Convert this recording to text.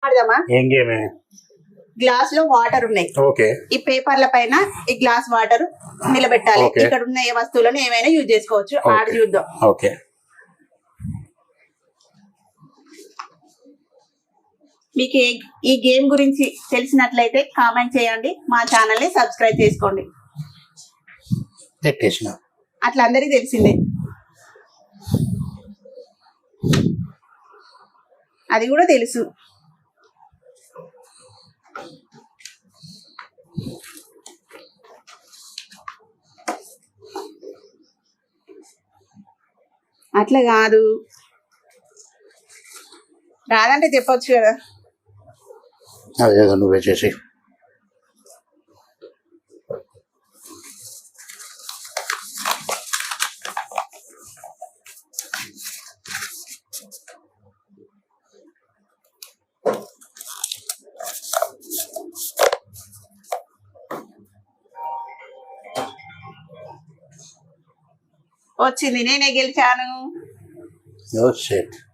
ఆడదామా? ఏం game? Glass లో water ఉన్నాయి. ఓకే. ఈ పేపర్ల పైన ఈ గ్లాస్ వాటర్ నిలబెట్టాలి. ఇక్కడ ఉన్న ఏ వస్తువులను ఏమైనా యూజ్ చేసుకోవచ్చు. ఆడ చూద్దాం. ఓకే. మీకు ఈ గేమ్ గురించి తెలిసినట్లయితే కామెంట్ చేయండి. మా ఛానల్ ని సబ్స్క్రైబ్ చేసుకోండి. అట్లా అందరికి తెలిసిందే. అది కూడా తెలుసు. అట్లా కాదు, రాదంటే చెప్పొచ్చు కదా. అదేదో నువ్వే చేసి. వచ్చింది, నేనే గెలిచాను. Oh shit.